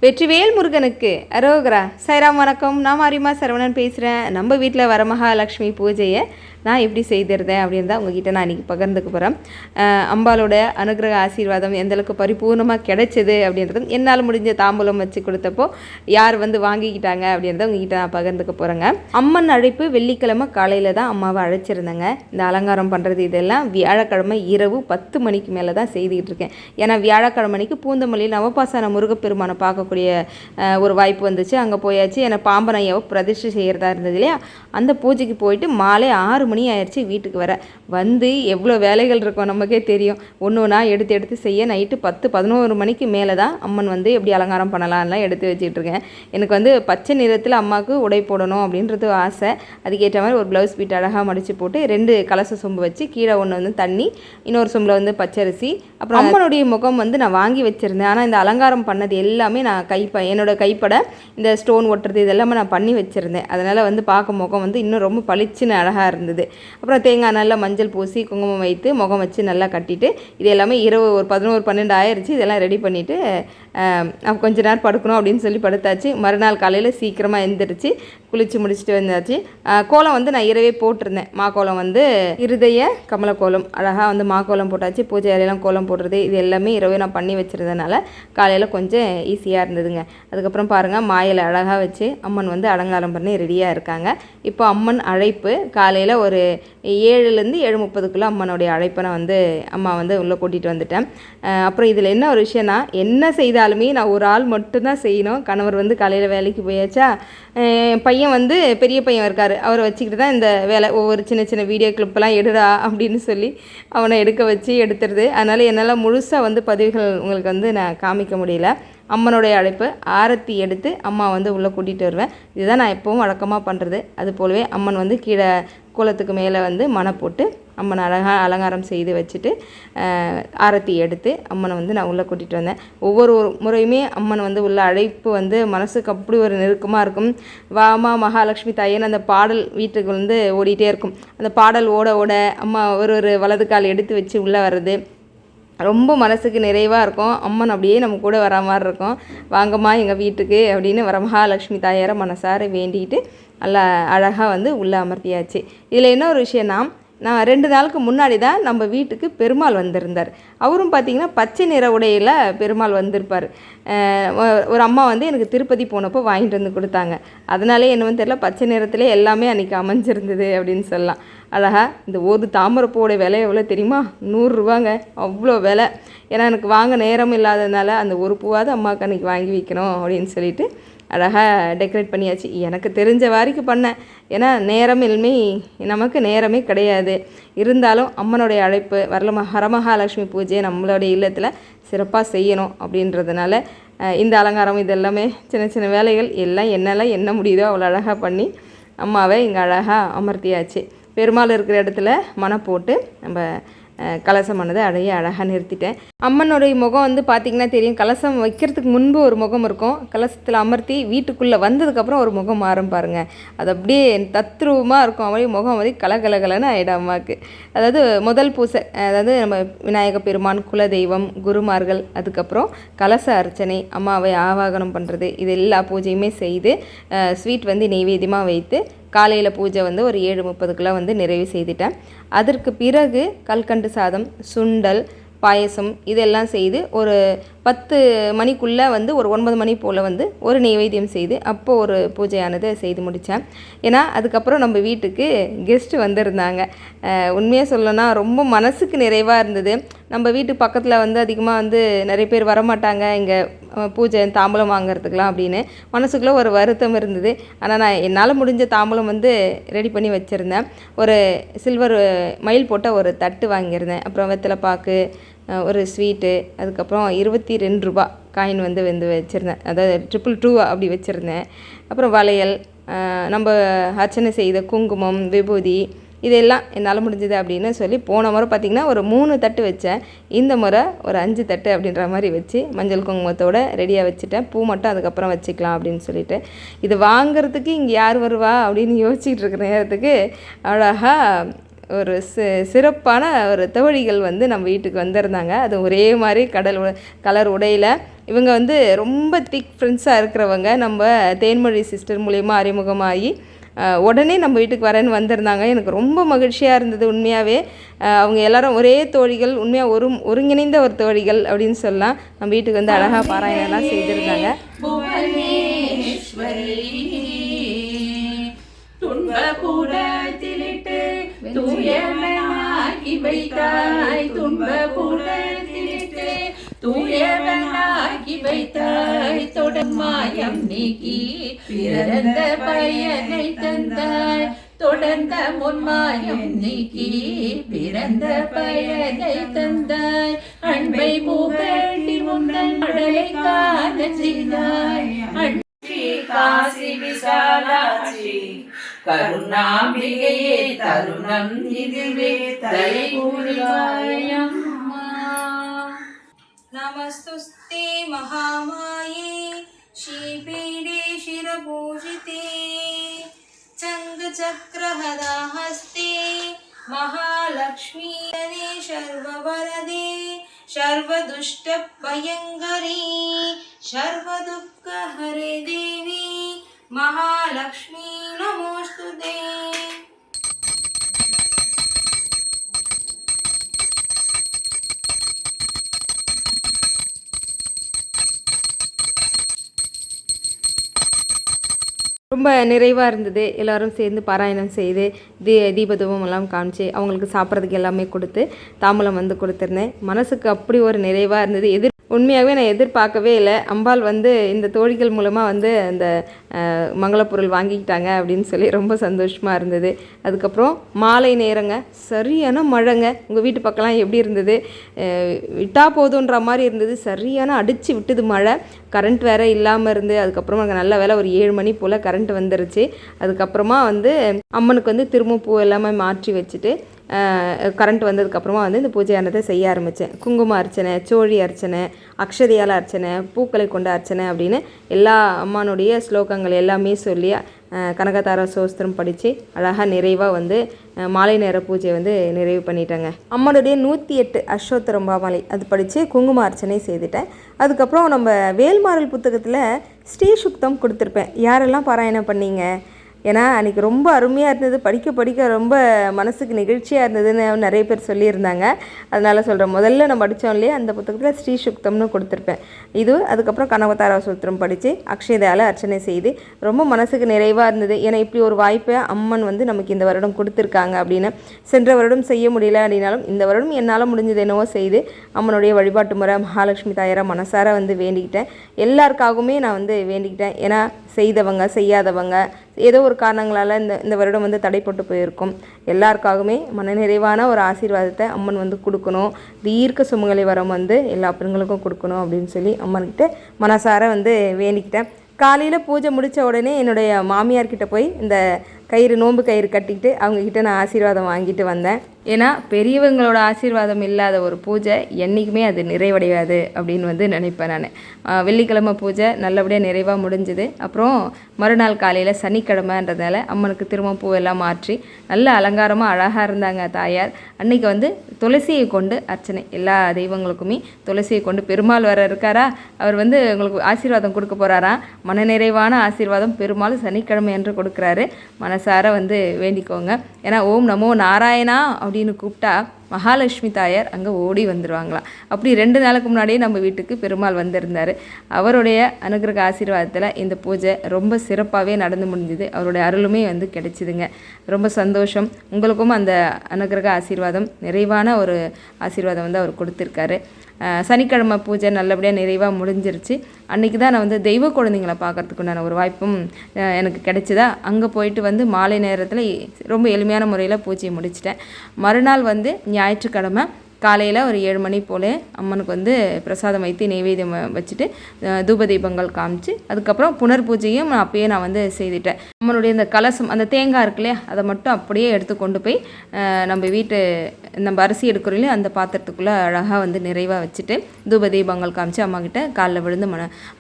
வெற்றிவேல் முருகனுக்கு அரோகரா. சைராம் வணக்கம். நான் மாரியம்மா சரவணன் பேசுகிறேன். நம்ம வீட்டில் வரமகாலட்சுமி பூஜையை நான் எப்படி செய்திருந்தேன் அப்படின்னு தான் உங்ககிட்ட நான் இன்றைக்கி பகிர்ந்துக்க போகிறேன். அம்பாலோட அனுகிரக ஆசீர்வாதம் எந்தளவுக்கு பரிபூர்ணமாக கிடைச்சிது அப்படின்றதும் என்னால் முடிஞ்ச தாம்பூலம் வச்சு கொடுத்தப்போ யார் வந்து வாங்கிக்கிட்டாங்க அப்படின்றத உங்ககிட்ட நான் பகிர்ந்துக்க போகிறேங்க. அம்மன் அழைப்பு வெள்ளிக்கிழமை காலையில் தான் அம்மாவை அழைச்சிருந்தேங்க. இந்த அலங்காரம் பண்ணுறது இதெல்லாம் வியாழக்கிழமை இரவு 10 மணிக்கு மேலே தான் செய்துக்கிட்டு இருக்கேன். ஏன்னா வியாழக்கிழமைக்கு பூந்தமல்லியில் நவபாசன முருகப்பெருமானை பார்க்கக்கூடிய ஒரு வாய்ப்பு வந்துச்சு. அங்கே போயாச்சு. ஏன்னா பாம்பனையாவை பிரதிஷ்டை செய்கிறதா இருந்தது இல்லையா. அந்த பூஜைக்கு போயிட்டு மாலை 6 மணி ஆயிடுச்சு வீட்டுக்கு வர. வந்து எவ்வளோ வேலைகள் இருக்கும் நமக்கே தெரியும். ஒன்று ஒன்றா எடுத்து செய்ய நைட்டு 10-11 மணிக்கு மேலே தான் அம்மன் வந்து எப்படி அலங்காரம் பண்ணலாம்லாம் எடுத்து வச்சுட்ருக்கேன். எனக்கு வந்து பச்சை நிறத்தில் அம்மாவுக்கு உடை போடணும் அப்படின்றது ஆசை. அதுக்கேற்ற மாதிரி ஒரு ப்ளவுஸ் பீட் அழகாக மடித்து போட்டு 2 கலச சொம்பு வச்சு கீழே ஒன்று வந்து தண்ணி, இன்னொரு சொம்பில் வந்து பச்சரிசி, அப்புறம் அம்மனுடைய முகம் வந்து நான் வாங்கி வச்சுருந்தேன். ஆனால் இந்த அலங்காரம் பண்ணது எல்லாமே நான் என்னோடய கைப்பட இந்த ஸ்டோன் ஒட்டுறது இதெல்லாமே நான் பண்ணி வச்சுருந்தேன். அதனால் வந்து பார்க்க முகம் வந்து இன்னும் ரொம்ப பளிச்சுன்னு அழகாக இருந்தது. அப்புறம் தேங்காய் நல்லா மஞ்சள் பூசி குங்குமம் வைத்து முகம் வச்சு நல்லா கட்டிட்டு இது எல்லாமே இரவு ஒரு 11-12 ஆயிடுச்சு. இதெல்லாம் ரெடி பண்ணிவிட்டு கொஞ்ச நேரம் படுக்கணும் அப்படின்னு சொல்லி படுத்தாச்சு. மறுநாள் காலையில் சீக்கிரமாக எழுந்திரிச்சு குளித்து முடிச்சுட்டு வந்தாச்சு. கோலம் வந்து நான் இரவே போட்டிருந்தேன். மாக்கோலம் வந்து இருதய கமல கோலம் அழகாக வந்து மாக்கோலம் போட்டாச்சு. பூஜை அறையெல்லாம் கோலம் போடுறது இது எல்லாமே இரவே நான் பண்ணி வச்சுருந்ததுனால காலையில் கொஞ்சம் ஈஸியாக இருந்ததுங்க. அதுக்கப்புறம் பாருங்கள் மாயில் அழகாக வச்சு அம்மன் வந்து அலங்காரம் பண்ணி ரெடியாக இருக்காங்க. இப்போ அம்மன் அழைப்பு காலையில் ஒரு 7லேருந்து 7:30க்குள்ளே அம்மனுடைய அழைப்பை நான் வந்து அம்மா வந்து உள்ளே கூட்டிகிட்டு வந்துட்டேன். அப்புறம் இதில் என்ன ஒரு விஷயம்னா, என்ன செய்தாலுமே நான் ஒரு ஆள் மட்டும்தான் செய்யணும். கணவர் வந்து காலையில் வேலைக்கு போயாச்சா. பையன் வந்து பெரிய பையன் இருக்கார். அவரை வச்சுக்கிட்டு தான் இந்த வேலை. ஒவ்வொரு சின்ன வீடியோ கிளிப்பெல்லாம் எடுடா அப்படின்னு சொல்லி அவனை எடுக்க வச்சு எடுத்துருது. அதனால் என்னால் முழுசாக வந்து பதிவுகள் உங்களுக்கு வந்து நான் காமிக்க முடியல. அம்மனுடைய அழைப்பு ஆரத்தி எடுத்து அம்மா வந்து உள்ளே கூட்டிகிட்டு வருவேன். இதுதான் நான் எப்போவும் வழக்கமாக பண்ணுறது. அது போலவே அம்மன் வந்து கீழே கோலத்துக்கு மேலே வந்து மணை போட்டு அம்மனை அழகாக அலங்காரம் செய்து வச்சுட்டு ஆரத்தி எடுத்து அம்மனை வந்து நான் உள்ளே கூட்டிகிட்டு வந்தேன். ஒவ்வொரு முறையுமே அம்மன் வந்து உள்ள அழைப்பு வந்து மனசுக்கு அப்படி ஒரு நெருக்கமாக இருக்கும். வாமா மகாலட்சுமி தாயேன்னு அந்த பாடல் வீட்டுக்கு வந்து ஓடிட்டே இருக்கும். அந்த பாடல் ஓட அம்மா ஒரு வலது கால் எடுத்து வச்சு உள்ளே வர்றது ரொம்ப மனசுக்கு நிறைவாக இருக்கும். அம்மன் அப்படியே நம்ம கூட வர மாதிரி இருக்கும். வாங்கம்மா எங்கள் வீட்டுக்கு அப்படின்னு வரமகாலட்சுமி தாயாரை மனசார வேண்டிட்டு நல்லா அழகாக வந்து உள்ளே அமர்த்தியாச்சு. இதில் என்ன ஒரு விஷயம்னா, நான் 2 நாளுக்கு முன்னாடி தான் நம்ம வீட்டுக்கு பெருமாள் வந்திருந்தார். அவரும் பார்த்திங்கன்னா பச்சை நிற உடையில் பெருமாள் வந்திருப்பார். ஒரு அம்மா வந்து எனக்கு திருப்பதி போனப்போ வாங்கிட்டு வந்து கொடுத்தாங்க. அதனாலே என்னவென்னு தெரியல, பச்சை நிறத்திலே எல்லாமே அன்றைக்கி அமைஞ்சிருந்தது அப்படின்னு சொல்லலாம். அழகாக இந்த ஒரு தாமரைப்பூவோட விலை எவ்வளோ தெரியுமா? 100 ரூபாங்க. அவ்வளோ விலை. ஏன்னா எனக்கு வாங்க நேரம் இல்லாததுனால அந்த ஒரு பூவாவது அம்மாவுக்கு அன்றைக்கி வாங்கி வைக்கணும் அப்படின்னு சொல்லிட்டு அழகாக டெக்கரேட் பண்ணியாச்சு. எனக்கு தெரிஞ்ச வரைக்கும் பண்ணேன். ஏன்னா நமக்கு நேரமே கிடையாது. இருந்தாலும் அம்மனுடைய அழைப்பு வரமகாலட்சுமி பூஜையை நம்மளுடைய இல்லத்தில் சிறப்பாக செய்யணும் அப்படின்றதுனால இந்த அலங்காரம் இதெல்லாமே சின்ன வேலைகள் எல்லாம் என்னால் என்ன முடியுதோ அவ்வளோ அழகாக பண்ணி அம்மாவை இங்கே அழகாக அமர்த்தியாச்சு. பெருமாள் இருக்கிற இடத்துல மணை போட்டு நம்ம கலசமானது அழகாக நிறுத்திட்டேன். அம்மனுடைய முகம் வந்து பார்த்திங்கன்னா தெரியும். கலசம் வைக்கிறதுக்கு முன்பு ஒரு முகம் இருக்கும். கலசத்தில் அமர்த்தி வீட்டுக்குள்ளே வந்ததுக்கப்புறம் ஒரு முகம் மாறும் பாருங்கள். அது அப்படியே தத்ரூபமாக இருக்கும். அப்படியே முகம் வந்து கலகலன்னு ஆகிடும் அம்மாவுக்கு. அதாவது முதல் பூசை, அதாவது நம்ம விநாயக பெருமான், குலதெய்வம், குருமார்கள், அதுக்கப்புறம் கலச அர்ச்சனை, அம்மாவை ஆவாகனம் பண்ணுறது, இது எல்லா பூஜையுமே செய்து ஸ்வீட் வந்து நெய்வேத்தியமாக வைத்து காலையில் பூஜை வந்து ஒரு 7:30க்குள்ளே வந்து நிறைவு செய்துட்டேன். அதற்கு பிறகு கல்கண்டு சாதம், சுண்டல், பாயசம் இதெல்லாம் செய்து ஒரு 10 மணிக்குள்ளே வந்து ஒரு 9 மணி போல் வந்து ஒரு நைவேத்தியம் செய்து அப்போது ஒரு பூஜையானதை செய்து முடித்தேன். ஏன்னா அதுக்கப்புறம் நம்ம வீட்டுக்கு கெஸ்ட்டு வந்திருந்தாங்க. உண்மையாக சொல்லணும்னா ரொம்ப மனசுக்கு நிறைவாக இருந்தது. நம்ம வீட்டு பக்கத்தில் வந்து அதிகமாக வந்து நிறைய பேர் வரமாட்டாங்க இங்கே பூஜை தாம்பூலம் வாங்கிறதுக்கெலாம் அப்படின்னு மனசுக்குள்ளே ஒரு வருத்தம் இருந்தது. ஆனால் நான் என்னால் முடிஞ்ச தாம்பூலம் வந்து ரெடி பண்ணி வச்சுருந்தேன். ஒரு சில்வர் மயில் போட்ட ஒரு தட்டு வாங்கியிருந்தேன். அப்புறம் வெத்தலைப்பாக்கு, ஒரு ஸ்வீட்டு, அதுக்கப்புறம் 22 ரூபா காயின் வந்து வச்சுருந்தேன். அதாவது 222 அப்படி வச்சுருந்தேன். அப்புறம் வளையல், நம்ம அர்ச்சனை செய்த குங்குமம், விபூதி இதெல்லாம் என்னால் முடிஞ்சது அப்படின்னு சொல்லி போன முறை பார்த்திங்கன்னா ஒரு 3 தட்டு வச்சேன். இந்த முறை ஒரு 5 தட்டு அப்படின்ற மாதிரி வச்சு மஞ்சள் குங்குமத்தோடு ரெடியாக வச்சுட்டேன். பூ மட்டும் அதுக்கப்புறம் வச்சுக்கலாம் அப்படின்னு சொல்லிட்டு. இது வாங்கிறதுக்கு இங்கே யார் வருவா அப்படின்னு யோசிச்சுட்டு இருக்கிற நேரத்துக்கு அழகாக ஒரு சிறப்பான ஒரு தோழிகள் வந்து நம்ம வீட்டுக்கு வந்திருந்தாங்க. அது ஒரே மாதிரி கலர் உடையில் இவங்க வந்து ரொம்ப திக் ஃப்ரெண்ட்ஸாக இருக்கிறவங்க. நம்ம தேன்மொழி சிஸ்டர் மூலயமா அறிமுகமாகி உடனே நம்ம வீட்டுக்கு வரேன்னு வந்திருந்தாங்க. எனக்கு ரொம்ப மகிழ்ச்சியாக இருந்தது உண்மையாகவே. அவங்க எல்லாரும் ஒரே தோழிகள், உண்மையாக ஒருங்கிணைந்த ஒரு தோழிகள் அப்படின்னு சொல்லலாம். நம்ம வீட்டுக்கு வந்து அழகாக பாராயணம்லாம் செய்திருந்தாங்க. தூயவனாகி வைத்தாய் தொடர்மாயம் நீக்கி பிறந்த பயனை தந்தாய் தொடர்ந்த முன்மாயம் நீக்கி பிறந்த பயனை தந்தாய் அன்பை புகழ்த்தி உந்தன் கடலை காண செய்தாய் காசி விசாலாட்சி கருணாம்பிகையே தருணம் இதுவே தலை கூறுவாயம். नमस्तुस्ते महामाये श्रीपीडे शिरभूषिते चङ्गचक्रहदाहस्ते महालक्ष्मी सर्ववरदे सर्वदुष्टभयङ्करी सर्वदुःखहरे देवी महालक्ष्मी नमोस्तुते. ரொம்ப நிறைவாக இருந்தது. எல்லோரும் சேர்ந்து பாராயணம் செய்து தீபதூபம் எல்லாம் காமிச்சு அவங்களுக்கு சாப்பிட்றதுக்கு எல்லாமே கொடுத்து தாம்பூலம் வந்து கொடுத்துருந்தேன். மனசுக்கு அப்படி ஒரு நிறைவாக இருந்தது. உண்மையாகவே நான் எதிர்பார்க்கவே இல்லை. அம்பாள் வந்து இந்த தோழிகள் மூலமாக வந்து அந்த மங்களப்பொருள் வாங்கிக்கிட்டாங்க அப்படின்னு சொல்லி ரொம்ப சந்தோஷமாக இருந்தது. அதுக்கப்புறம் மாலை நேரங்க, சரியான மழைங்க. உங்கள் வீட்டு பக்கம்லாம் எப்படி இருந்தது? விட்டா போதுன்ற மாதிரி இருந்தது. சரியான அடித்து விட்டுது மழை. கரண்ட் வேறு இல்லாமல் இருந்து அதுக்கப்புறமா நல்ல வேலை ஒரு 7 மணி போல் கரண்ட் வந்துருச்சு. அதுக்கப்புறமா வந்து அம்மனுக்கு வந்து திரும்ப பூ எல்லாமே மாற்றி வச்சுட்டு கரண்ட் வந்ததுக்கப்புறமா வந்து இந்த பூஜையானதை செய்ய ஆரம்பித்தேன். குங்கும அர்ச்சனை, சோழி அர்ச்சனை, அக்ஷதையால் அர்ச்சனை, பூக்களை கொண்ட அர்ச்சனை அப்படின்னு எல்லா அம்மானுடைய ஸ்லோகங்கள் எல்லாமே சொல்லி கனகதார சோஸ்திரம் படித்து அழகாக நிறைவாக வந்து மாலை நேர பூஜை வந்து நிறைவு பண்ணிட்டாங்க. அம்மனுடைய 108 அஷ்டோத்தரம்பாமலை அது படித்து குங்கும அர்ச்சனை செய்துட்டேன். அதுக்கப்புறம் நம்ம வேல்மாறல் புத்தகத்தில் ஸ்ரீசுக்தம் கொடுத்துருப்பேன். யாரெல்லாம் பாராயணம் பண்ணீங்க? ஏன்னா அன்றைக்கி ரொம்ப அருமையாக இருந்தது. படிக்க ரொம்ப மனசுக்கு நிகழ்ச்சியாக இருந்ததுன்னு நிறைய பேர் சொல்லியிருந்தாங்க. அதனால் சொல்கிறேன், முதல்ல நம்ம படித்தோம் இல்லையா அந்த புத்தகத்தில் ஸ்ரீசுக்தம்னு கொடுத்துருப்பேன். இது அதுக்கப்புறம் கனகதார சூத்திரம் படித்து அக்ஷதையால் அர்ச்சனை செய்து ரொம்ப மனசுக்கு நிறைவாக இருந்தது. ஏன்னா இப்படி ஒரு வாய்ப்பை அம்மன் வந்து நமக்கு இந்த வருடம் கொடுத்துருக்காங்க அப்படின்னு. சென்ற வருடம் செய்ய முடியல அப்படின்னாலும் இந்த வருடம் என்னால் முடிஞ்சது என்னவோ செய்து அம்மனுடைய வழிபாட்டு முறை மகாலட்சுமி தாயாரை மனசார வந்து வேண்டிக்கிட்டேன். எல்லாருக்காகவுமே நான் வந்து வேண்டிக்கிட்டேன். ஏன்னா செய்தவங்க செய்யாதவங்க ஏதோ ஒரு காரணங்களால் இந்த வருடம் வந்து தடைப்பட்டு போயிருக்கும். எல்லாருக்காகவுமே மனநிறைவான ஒரு ஆசீர்வாதத்தை அம்மன் வந்து கொடுக்கணும். தீர்க்க சுமங்கலி வரம் வந்து எல்லா பெண்களுக்கும் கொடுக்கணும் அப்படின்னு சொல்லி அம்மன்கிட்ட மனசார வந்து வேண்டிக்கிட்டேன். காலையில் பூஜை முடித்த உடனே என்னுடைய மாமியார்கிட்ட போய் இந்த நோன்பு கயிறு கட்டிக்கிட்டு அவங்கக்கிட்ட நான் ஆசீர்வாதம் வாங்கிட்டு வந்தேன். ஏன்னா பெரியவங்களோட ஆசீர்வாதம் இல்லாத ஒரு பூஜை என்றைக்குமே அது நிறைவடையாது அப்படின்னு வந்து நினைப்பேன் நான். வெள்ளிக்கிழமை பூஜை நல்லபடியாக நிறைவாக முடிஞ்சுது. அப்புறம் மறுநாள் காலையில் சனிக்கிழமைன்றதால அம்மனுக்கு திரும்ப பூவெல்லாம் மாற்றி நல்ல அலங்காரமாக அழகாக இருந்தாங்க தாயார். அன்றைக்கி வந்து துளசியை கொண்டு அர்ச்சனை, எல்லா தெய்வங்களுக்குமே துளசியை கொண்டு. பெருமாள் வர இருக்காரா, அவர் வந்து உங்களுக்கு ஆசீர்வாதம் கொடுக்க போகிறாராம். மனநிறைவான ஆசீர்வாதம் பெருமாள் சனிக்கிழமை என்று கொடுக்குறாரு. மனசார வந்து வேண்டிக்கோங்க. ஏன்னா ஓம் நமோ நாராயணா அப்படின்னு கூப்பிட்டா மகாலட்சுமி தாயார் அங்கே ஓடி வந்துடுவாங்களாம். அப்படி 2 நாளுக்கு முன்னாடியே நம்ம வீட்டுக்கு பெருமாள் வந்திருந்தார். அவருடைய அனுகிரக ஆசீர்வாதத்தில் இந்த பூஜை ரொம்ப சிறப்பாகவே நடந்து முடிஞ்சுது. அவருடைய அருளுமே வந்து கிடைச்சிதுங்க. ரொம்ப சந்தோஷம். உங்களுக்கும் அந்த அனுகிரக ஆசீர்வாதம் நிறைவான ஒரு ஆசீர்வாதம் வந்து அவர் கொடுத்துருக்காரு. சனிக்கிழமை பூஜை நல்லபடியாக நிறைவாக முடிஞ்சிருச்சு. அன்றைக்கி தான் நான் வந்து தெய்வ குழந்தைங்களை பார்க்குறதுக்கு உண்டான ஒரு வாய்ப்பும் எனக்கு கிடைச்சிதா. அங்கே போயிட்டு வந்து மாலை நேரத்தில் ரொம்ப எளிமையான முறையில் பூஜையை முடிச்சிட்டேன். மறுநாள் வந்து ஞாயிற்றுக்கிழமை காலையில் ஒரு 7 மணி போல் அம்மனுக்கு வந்து பிரசாதம் வைத்து நெய்வேத்தியம் வச்சுட்டு தூப தீபங்கள் காமிச்சு அதுக்கப்புறம் புனர் பூஜையும் அப்பயே நான் வந்து செய்துட்டேன். நம்மளுடைய இந்த கலசம் அந்த தேங்காய் இருக்கு இல்லையா அதை மட்டும் அப்படியே எடுத்து கொண்டு போய் நம்ம அரிசி எடுக்கிறோம் இல்லையா அந்த பாத்திரத்துக்குள்ளே அழகாக வந்து நிறைவாக வச்சுட்டு தூப தீபங்கள் காமிச்சு அம்மாக்கிட்ட காலில் விழுந்து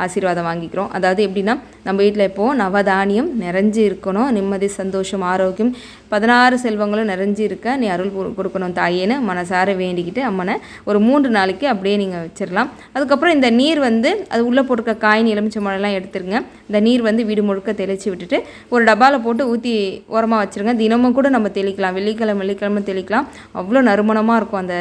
ஆசீர்வாதம் வாங்கிக்கிறோம். அதாவது எப்படின்னா நம்ம வீட்டில் இப்போது நவதானியம் நிறைஞ்சு இருக்கணும், நிம்மதி சந்தோஷம் ஆரோக்கியம் 16 செல்வங்களும் நிறைஞ்சு இருக்க நீ அருள் கொடுக்கணும் தாயேன்னு மனசார வேண்டிக்கிட்டு அம்மனை ஒரு 3 நாளைக்கு அப்படியே நீங்கள் வச்சிடலாம். அதுக்கப்புறம் இந்த நீர் வந்து அது உள்ளே போட்டுக்க காயின் எலுமிச்சம்பழம்லாம் எடுத்துருங்க. இந்த நீர் வந்து வீடு முழுக்க தெளித்து விட்டுட்டு ஒரு டப்பாவில் போட்டு ஊற்றி ஓரமாக வச்சுருங்க. தினமும் கூட நம்ம தெளிக்கலாம், வெள்ளிக்கிழமை தெளிக்கலாம். அவ்வளோ நறுமணமாக இருக்கும் அந்த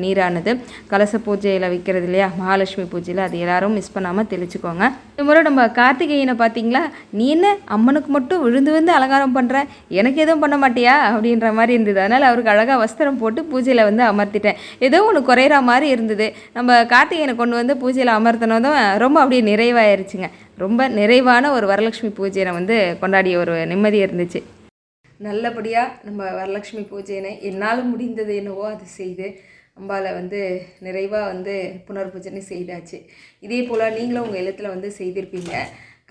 நீரானது. கலச பூஜையில் வைக்கிறது இல்லையா, மகாலட்சுமி பூஜையில், அது எல்லாரும் மிஸ் பண்ணாமல் தெளிச்சுக்கோங்க. இந்த முறை நம்ம கார்த்திகேயனை பார்த்தீங்களா, நீ என்ன அம்மனுக்கு மட்டும் விழுந்து அலங்காரம் பண்ணுற, எனக்கு எதுவும் பண்ண மாட்டியா அப்படின்ற மாதிரி இருந்தது. அதனால் அவருக்கு அழகாக வஸ்திரம் போட்டு பூஜையில் வந்து அமர்த்திட்டேன். ஏதோ ஒன்று குறையிற மாதிரி இருந்தது. நம்ம கார்த்திகேயனை கொண்டு வந்து பூஜையில் அமர்த்தினதும் ரொம்ப அப்படியே நிறைவாயிருச்சுங்க. ரொம்ப நிறைவான ஒரு வரலட்சுமி பூஜையை வந்து கொண்டாடிய ஒரு நிம்மதி இருந்துச்சு. நல்லபடியாக நம்ம வரலட்சுமி பூஜையினை என்னால் முடிந்தது என்னவோ அது செய்து அம்பாவை வந்து நிறைவாக வந்து புனர்பூஜனை செய்தாச்சு. இதே போல் நீங்களும் உங்கள் இல்லத்தில் வந்து செய்திருப்பீங்க.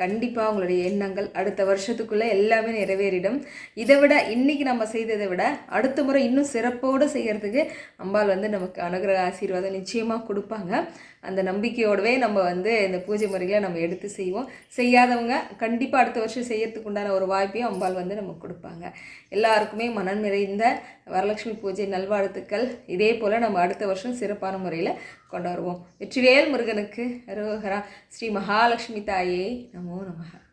கண்டிப்பாக உங்களுடைய எண்ணங்கள் அடுத்த வருஷத்துக்குள்ளே எல்லாமே நிறைவேறிடும். இதை விட இன்றைக்கி நம்ம செய்ததை விட அடுத்த முறை இன்னும் சிறப்போடு செய்கிறதுக்கு அம்பாள் வந்து நமக்கு அனுகிரக ஆசீர்வாதம் நிச்சயமாக கொடுப்பாங்க. அந்த நம்பிக்கையோடவே நம்ம வந்து இந்த பூஜை முறைகளை நம்ம எடுத்து செய்வோம். செய்யாதவங்க கண்டிப்பாக அடுத்த வருஷம் செய்யறதுக்கு உண்டான ஒரு வாய்ப்பையும் அம்பாள் வந்து நமக்கு கொடுப்பாங்க. எல்லாருக்குமே மனம் நிறைந்த வரலட்சுமி பூஜை நல்வாழ்த்துக்கள். இதே போல் நம்ம அடுத்த வருஷம் சிறப்பான முறையில் கொண்டாடுவோம். வெற்றிவேல் முருகனுக்கு அரோகரா. ஸ்ரீ மகாலட்சுமி தாயே நமோ நமः.